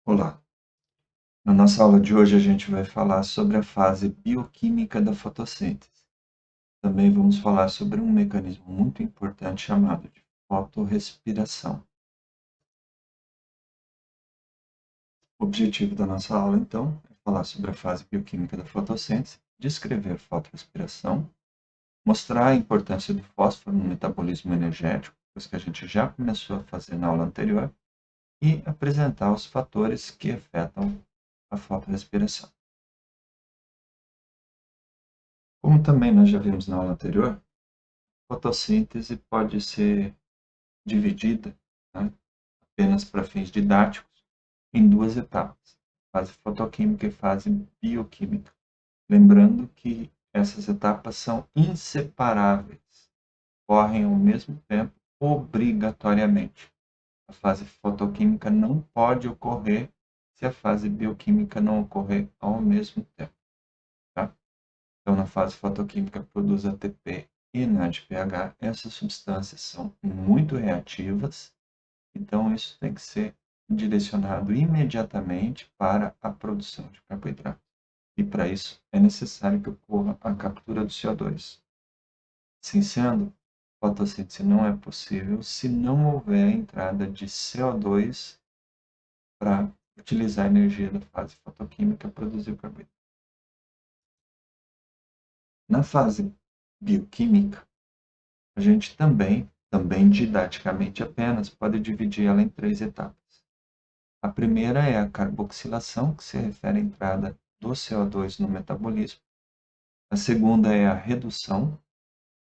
Olá! Na nossa aula de hoje a gente vai falar sobre a fase bioquímica da fotossíntese. Também vamos falar sobre um mecanismo muito importante chamado de fotorrespiração. O objetivo da nossa aula, então, é falar sobre a fase bioquímica da fotossíntese, descrever fotorrespiração, mostrar a importância do fósforo no metabolismo energético, coisa que a gente já começou a fazer na aula anterior, e apresentar os fatores que afetam a fotorrespiração. Como também nós já vimos na aula anterior, a fotossíntese pode ser dividida, né, apenas para fins didáticos, em duas etapas, fase fotoquímica e fase bioquímica. Lembrando que essas etapas são inseparáveis, ocorrem ao mesmo tempo, obrigatoriamente. A fase fotoquímica não pode ocorrer se a fase bioquímica não ocorrer ao mesmo tempo. Tá? Então, na fase fotoquímica, produz ATP e NADPH. Essas substâncias são muito reativas, então isso tem que ser direcionado imediatamente para a produção de carboidrato. E para isso é necessário que ocorra a captura do CO2. Assim sendo, a fotossíntese não é possível se não houver a entrada de CO2 para utilizar a energia da fase fotoquímica para produzir o carboidrato. Na fase bioquímica, a gente também didaticamente apenas, pode dividir ela em três etapas. A primeira é a carboxilação, que se refere à entrada do CO2 no metabolismo. A segunda é a redução,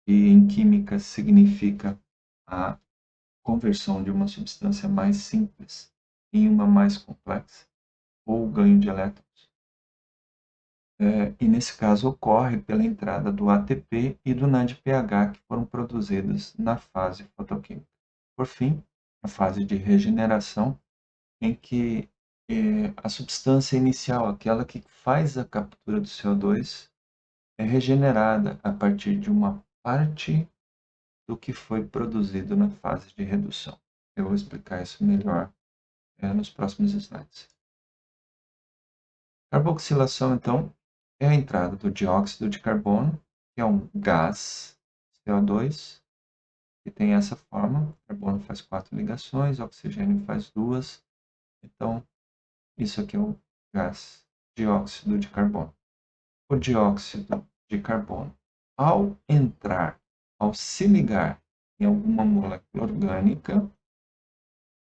que em química significa a conversão de uma substância mais simples em uma mais complexa, ou ganho de elétrons. E nesse caso ocorre pela entrada do ATP e do NADPH, que foram produzidos na fase fotoquímica. Por fim, a fase de regeneração, em que a substância inicial, aquela que faz a captura do CO2, é regenerada a partir de uma parte do que foi produzido na fase de redução. Eu vou explicar isso melhor nos próximos slides. Carboxilação, então, é a entrada do dióxido de carbono, que é um gás, CO2, que tem essa forma. O carbono faz 4 ligações, o oxigênio faz 2. Então, isso aqui é o gás dióxido de carbono. O dióxido de carbono, ao entrar, ao se ligar em alguma molécula orgânica,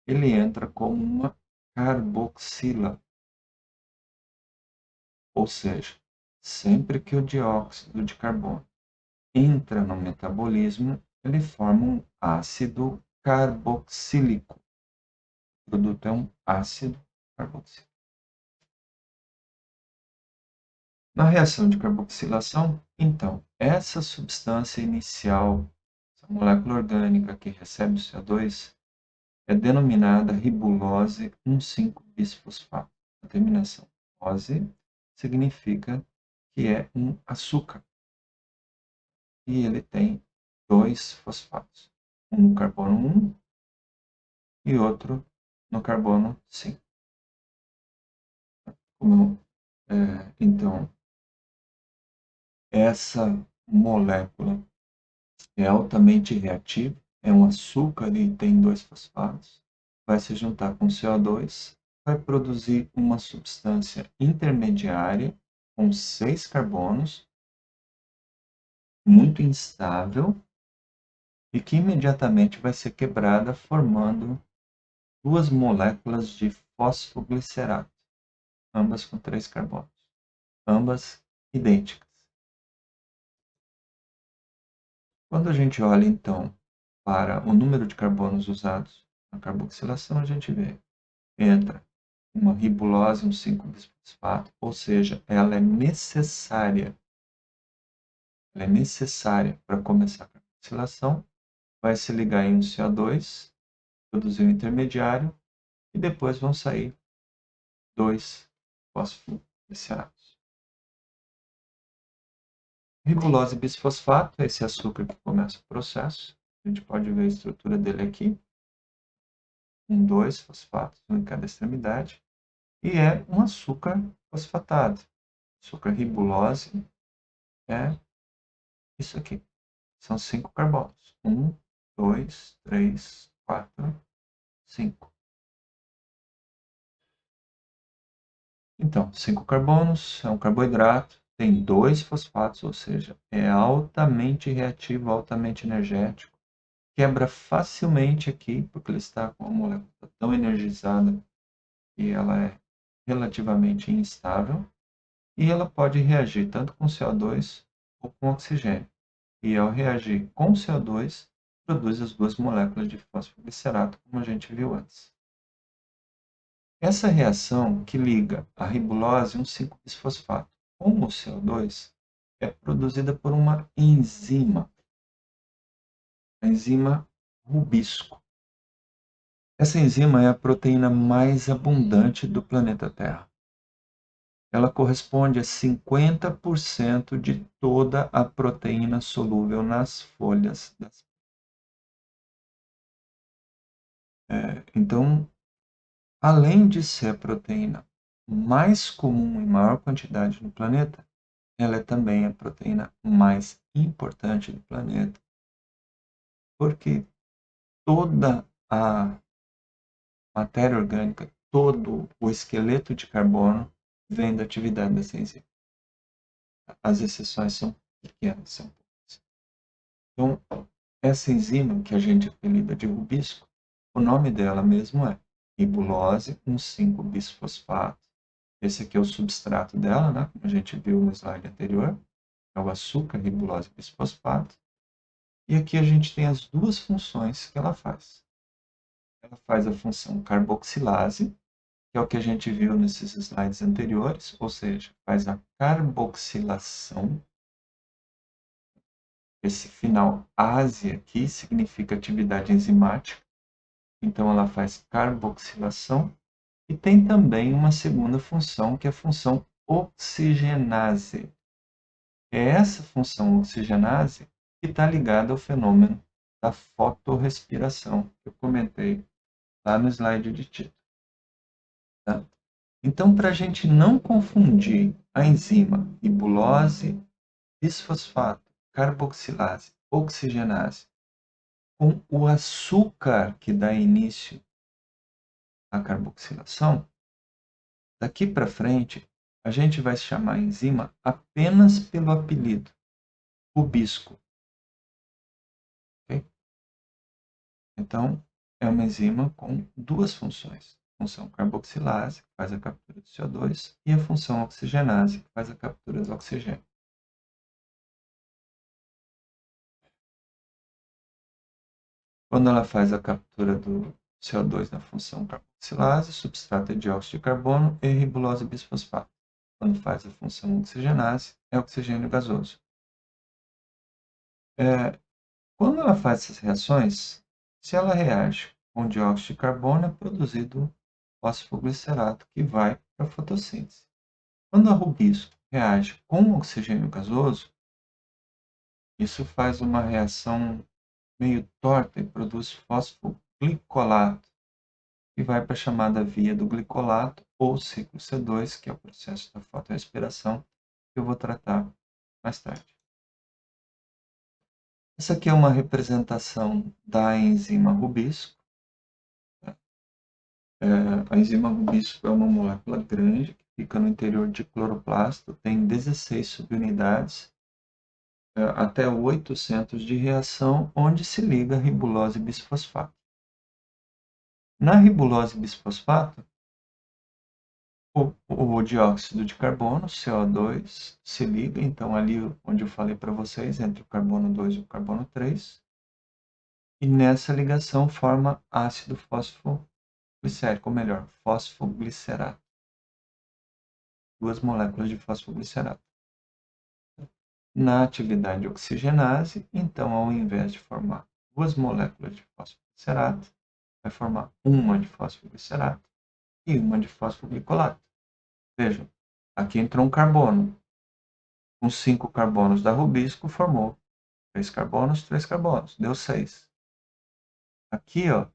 ele entra como uma carboxila. Ou seja, sempre que o dióxido de carbono entra no metabolismo, ele forma um ácido carboxílico. O produto é um ácido carboxílico. Na reação de carboxilação, então, essa substância inicial, essa molécula orgânica que recebe o CO2, é denominada ribulose 1,5-bisfosfato. A terminação ose significa que é um açúcar. E ele tem 2 fosfatos, um no carbono 1 e outro no carbono 5. Então, essa molécula é altamente reativa, é um açúcar e tem 2 fosfatos, vai se juntar com CO2, vai produzir uma substância intermediária com 6 carbonos, muito instável, e que imediatamente vai ser quebrada formando 2 moléculas de fosfoglicerato, ambas com 3 carbonos, ambas idênticas. Quando a gente olha, então, para o número de carbonos usados na carboxilação, a gente vê, entra uma ribulose, um 5-bisfosfato, ou seja, ela é necessária para começar a carboxilação, vai se ligar em um CO2, produzir um intermediário, e depois vão sair 2 fosfogliceratos. Ribulose bisfosfato é esse açúcar que começa o processo. A gente pode ver a estrutura dele aqui. 2 fosfatos, um em cada extremidade. e é um açúcar fosfatado. Açúcar ribulose é isso aqui. São 5 carbonos. 1, 2, 3, 4, 5. Então, 5 carbonos é um carboidrato, tem 2 fosfatos, ou seja, é altamente reativo, altamente energético. Quebra facilmente aqui, porque ele está com a molécula tão energizada e ela é relativamente instável. E ela pode reagir tanto com CO2 ou com oxigênio. E ao reagir com CO2, produz as duas moléculas de fosfoglicerato, como a gente viu antes. Essa reação que liga a ribulose 1,5-bisfosfato com o CO2 é produzida por uma enzima, a enzima rubisco. Essa enzima é a proteína mais abundante do planeta Terra. Ela corresponde a 50% de toda a proteína solúvel nas folhas das. Então, além de ser a proteína mais comum em maior quantidade no planeta, ela é também a proteína mais importante do planeta, porque toda a matéria orgânica, todo o esqueleto de carbono vem da atividade dessa enzima. As exceções são pequenas, são poucas. Então, essa enzima que a gente apelida de rubisco, o nome dela mesmo é ribulose 1,5-bisfosfato. Esse aqui é o substrato dela, né? Como a gente viu no slide anterior, é o açúcar ribulose bisfosfato. E aqui a gente tem as duas funções que ela faz. Ela faz a função carboxilase, que é o que a gente viu nesses slides anteriores, ou seja, faz a carboxilação. Esse final ase aqui significa atividade enzimática, então ela faz carboxilação. E tem também uma segunda função, que é a função oxigenase. É essa função oxigenase que está ligada ao fenômeno da fotorrespiração, que eu comentei lá no slide de título. Tá? Então, para a gente não confundir a enzima ribulose, bisfosfato, carboxilase, oxigenase com o açúcar que dá início à carboxilação, daqui para frente a gente vai chamar a enzima apenas pelo apelido, rubisco. Okay? Então, é uma enzima com duas funções. A função carboxilase, que faz a captura do CO2, e a função oxigenase, que faz a captura do oxigênio. Quando ela faz a captura do CO2 na função carboxilase, o substrato é dióxido de carbono e ribulose bisfosfato. Quando faz a função oxigenase, é oxigênio gasoso. Quando ela faz essas reações, se ela reage com dióxido de carbono, é produzido fosfoglicerato, que vai para a fotossíntese. Quando a rubisco reage com oxigênio gasoso, isso faz uma reação meio torta e produz fosfoglicolato, que vai para a chamada via do glicolato ou ciclo C2, que é o processo da fotorrespiração, que eu vou tratar mais tarde. Essa aqui é uma representação da enzima rubisco. A enzima rubisco é uma molécula grande que fica no interior de cloroplasto, tem 16 subunidades, até 8 centros de reação, onde se liga a ribulose bisfosfato. Na ribulose bisfosfato, o dióxido de carbono, CO2, se liga, então ali onde eu falei para vocês, entre o carbono 2 e o carbono 3, e nessa ligação forma ácido fosfoglicérico, ou melhor, fosfoglicerato. Duas moléculas de fosfoglicerato. Na atividade oxigenase, então, ao invés de formar duas moléculas de fosfoglicerato, vai formar uma de fosfoglicerato e uma de fosfoglicolato. Vejam, aqui entrou um carbono. Com 5 carbonos da rubisco, formou 3 carbonos, 3 carbonos, deu 6. Aqui, ó,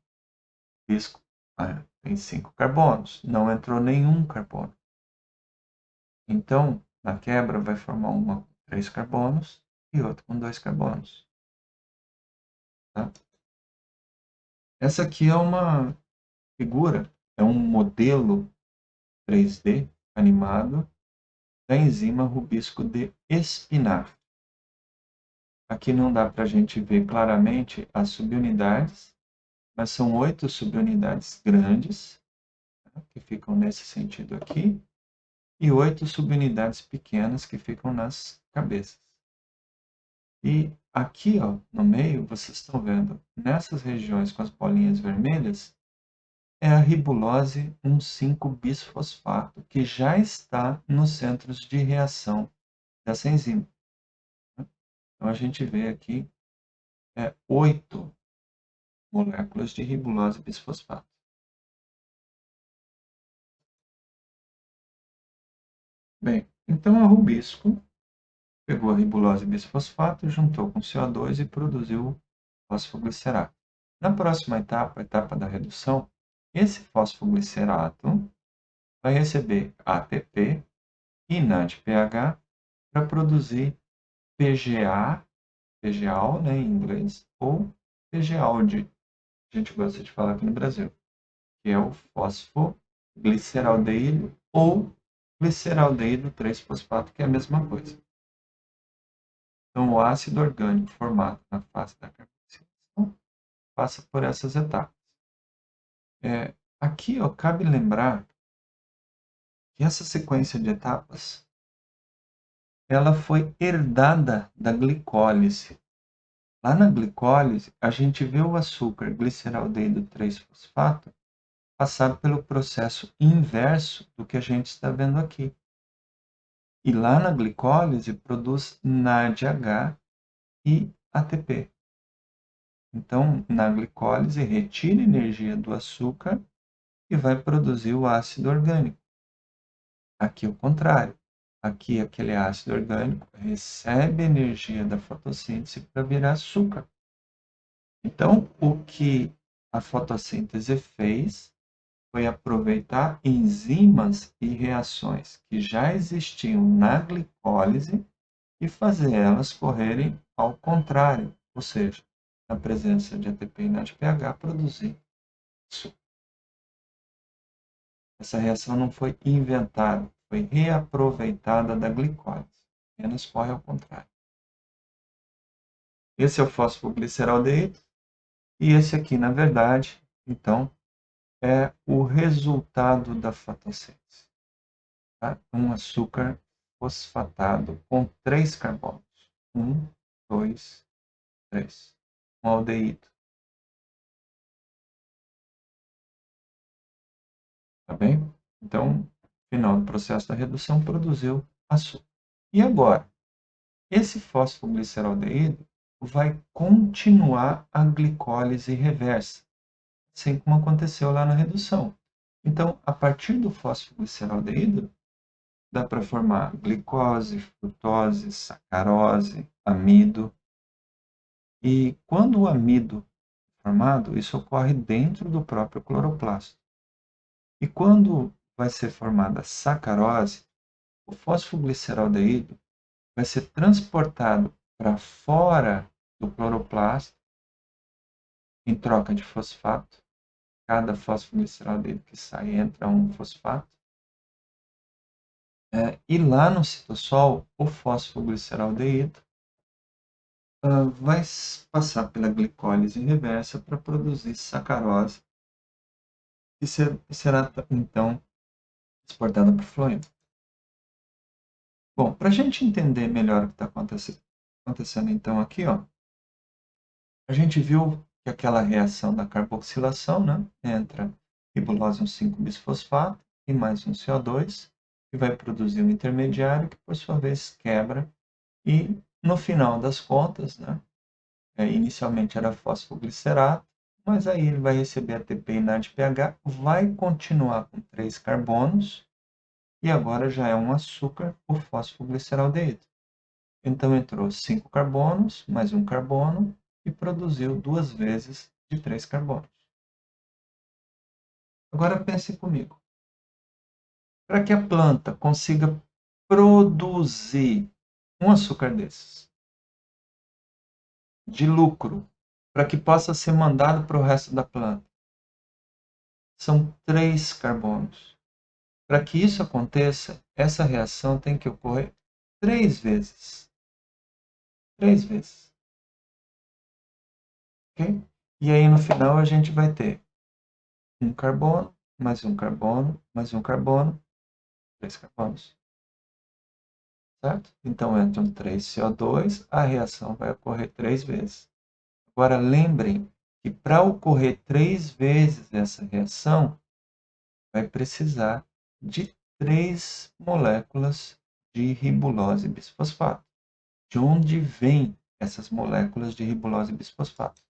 rubisco tem 5 carbonos, não entrou nenhum carbono. Então, na quebra, vai formar uma com 3 carbonos e outra com 2 carbonos. Tá? Essa aqui é uma figura, é um modelo 3D animado da enzima rubisco de espinafre. Aqui não dá para a gente ver claramente as subunidades, mas são 8 subunidades grandes, tá, que ficam nesse sentido aqui, e 8 subunidades pequenas que ficam nas cabeças. E aqui, ó, no meio, vocês estão vendo, nessas regiões com as bolinhas vermelhas, é a ribulose 1,5-bisfosfato, que já está nos centros de reação dessa enzima. Então, a gente vê aqui 8 moléculas de ribulose bisfosfato. Bem, então a rubisco pegou a ribulose bisfosfato, juntou com CO2 e produziu fosfoglicerato. Na próxima etapa, a etapa da redução, esse fosfoglicerato vai receber ATP e NADPH para produzir PGA, PGAL, né, em inglês, ou PGALD, a gente gosta de falar aqui no Brasil, que é o fosfogliceraldeído ou gliceraldeído 3-fosfato, que é a mesma coisa. Então, o ácido orgânico formado na fase da carboxilação passa por essas etapas. Aqui, ó, cabe lembrar que essa sequência de etapas ela foi herdada da glicólise. Lá na glicólise, a gente vê o açúcar gliceraldeído 3-fosfato passar pelo processo inverso do que a gente está vendo aqui. E lá na glicólise produz NADH e ATP. Então, na glicólise, retira energia do açúcar e vai produzir o ácido orgânico. Aqui é o contrário. Aqui, aquele ácido orgânico recebe energia da fotossíntese para virar açúcar. Então, o que a fotossíntese fez foi aproveitar enzimas e reações que já existiam na glicólise e fazer elas correrem ao contrário, ou seja, na presença de ATP e NADPH, produzir açúcar. Essa reação não foi inventada, foi reaproveitada da glicólise. Apenas corre ao contrário. Esse é o fosfogliceraldeído e esse aqui, na verdade, então, é o resultado da fotossíntese. Tá? Um açúcar fosfatado com 3 carbonos. 1, 2, 3. Um aldeído. Tá bem? Então, final do processo da redução produziu açúcar. E agora? Esse fosfogliceraldeído vai continuar a glicólise reversa, assim como aconteceu lá na redução. Então, a partir do fosfogliceraldeído, dá para formar glicose, frutose, sacarose, amido. E quando o amido é formado, isso ocorre dentro do próprio cloroplasto. E quando vai ser formada a sacarose, o fosfogliceraldeído vai ser transportado para fora do cloroplasto em troca de fosfato. Cada fosfogliceraldeído que sai entra um fosfato. E lá no citossol, o fosfogliceraldeído vai passar pela glicólise reversa para produzir sacarose, que será então exportada para o fluido. Bom, para a gente entender melhor o que está acontecendo então aqui, ó, a gente viu que aquela reação da carboxilação, né, entra ribulose 1,5-bisfosfato e mais um CO2, que vai produzir um intermediário que, por sua vez, quebra e, no final das contas, né, inicialmente era fosfoglicerato, mas aí ele vai receber ATP e NADPH, vai continuar com 3 carbonos e agora já é um açúcar, o fosfogliceraldeído. Então entrou 5 carbonos, mais um carbono, e produziu 2 vezes de 3 carbonos. Agora pense comigo. Para que a planta consiga produzir um açúcar desses, de lucro, para que possa ser mandado para o resto da planta, são 3 carbonos. Para que isso aconteça, essa reação tem que ocorrer 3 vezes. 3 vezes. Ok? E aí no final a gente vai ter um carbono, mais um carbono, mais um carbono, 3 carbonos. Certo? Então entram 3 CO2, a reação vai ocorrer 3 vezes. Agora lembrem que para ocorrer 3 vezes essa reação, vai precisar de 3 moléculas de ribulose bisfosfato. De onde vêm essas moléculas de ribulose bisfosfato?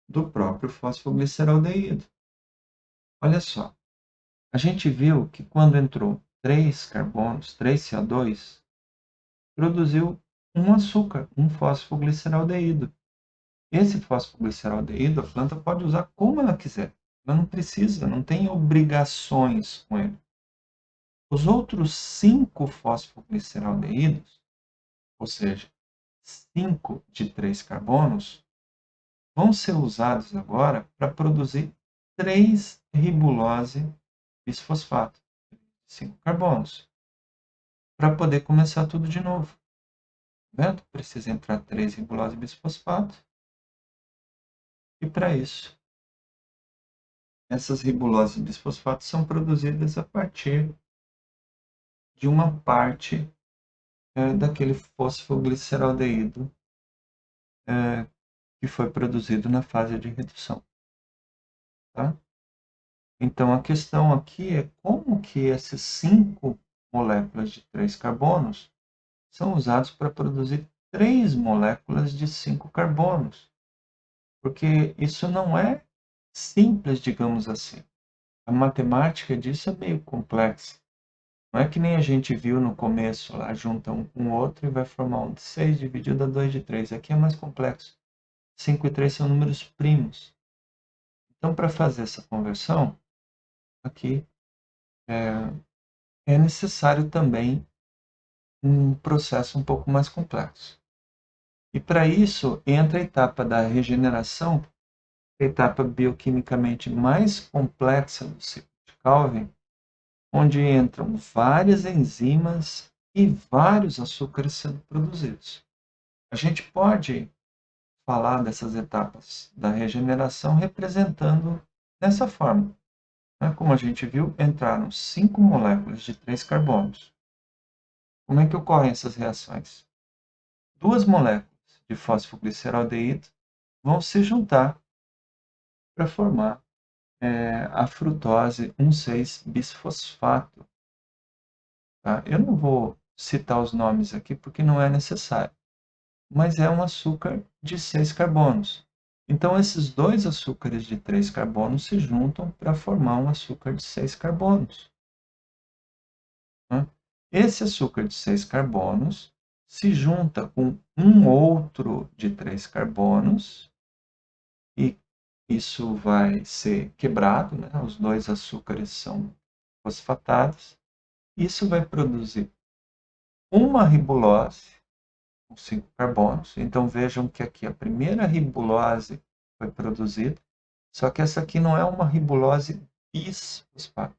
Do próprio fosfogliceraldeído. Olha só, a gente viu que quando entrou 3 carbonos, 3 CO2, produziu um açúcar, um fosfogliceraldeído. Esse fosfogliceraldeído a planta pode usar como ela quiser. Ela não precisa, não tem obrigações com ele. Os outros 5 fosfogliceraldeídos, ou seja, 5 de 3 carbonos, vão ser usados agora para produzir 3 ribulose bisfosfato, 5 carbonos, para poder começar tudo de novo. Vendo? Precisa entrar 3 ribulose bisfosfato. E para isso, essas ribuloses bisfosfato são produzidas a partir de uma parte daquele fosfogliceraldeído que foi produzido na fase de redução. Tá? Então, a questão aqui é como que essas 5 moléculas de 3 carbonos são usados para produzir 3 moléculas de 5 carbonos. Porque isso não é simples, digamos assim. A matemática disso é meio complexa. Não é que nem a gente viu no começo, lá junta um com o outro e vai formar um de 6 dividido a 2 de 3. Aqui é mais complexo. 5 e 3 são números primos. Então, para fazer essa conversão, aqui é necessário também um processo um pouco mais complexo. E para isso entra a etapa da regeneração, a etapa bioquimicamente mais complexa do ciclo de Calvin, onde entram várias enzimas e vários açúcares sendo produzidos. A gente pode falar dessas etapas da regeneração representando dessa forma. Como a gente viu, entraram 5 moléculas de 3 carbonos. Como é que ocorrem essas reações? 2 moléculas de fosfogliceraldeído vão se juntar para formar a frutose 1,6-bisfosfato. Tá? Eu não vou citar os nomes aqui porque não é necessário, mas é um açúcar de 6 carbonos. Então, esses 2 açúcares de 3 carbonos se juntam para formar um açúcar de 6 carbonos. Né? Esse açúcar de 6 carbonos se junta com um outro de 3 carbonos e isso vai ser quebrado, né? Os 2 açúcares são fosfatados. Isso vai produzir uma ribulose com 5 carbonos. Então vejam que aqui a primeira ribulose foi produzida, só que essa aqui não é uma ribulose bisfosfato,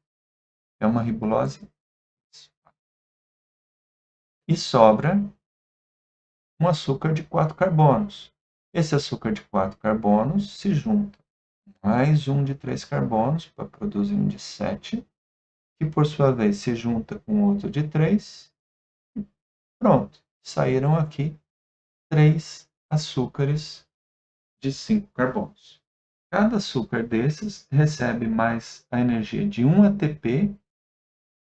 é uma ribulose bisfosfato. E sobra um açúcar de 4 carbonos. Esse açúcar de 4 carbonos se junta mais um de 3 carbonos para produzir um de 7, que por sua vez se junta com outro de 3. Pronto, saíram aqui 3 açúcares de 5 carbonos. Cada açúcar desses recebe mais a energia de 1 ATP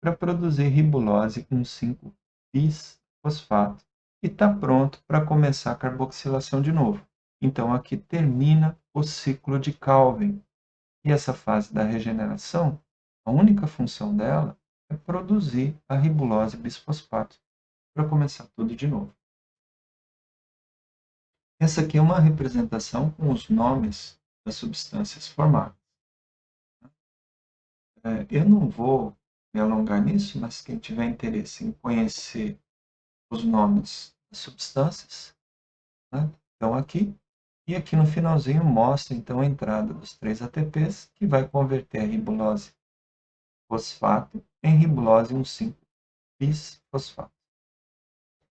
para produzir ribulose 1,5-bisfosfato e está pronto para começar a carboxilação de novo. Então aqui termina o ciclo de Calvin. E essa fase da regeneração, a única função dela é produzir a ribulose bisfosfato para começar tudo de novo. Essa aqui é uma representação com os nomes das substâncias formadas. Eu não vou me alongar nisso, mas quem tiver interesse em conhecer os nomes das substâncias, né, estão aqui. E aqui no finalzinho mostra então a entrada dos 3 ATPs, que vai converter a ribulose fosfato em ribulose 1,5-bis fosfato.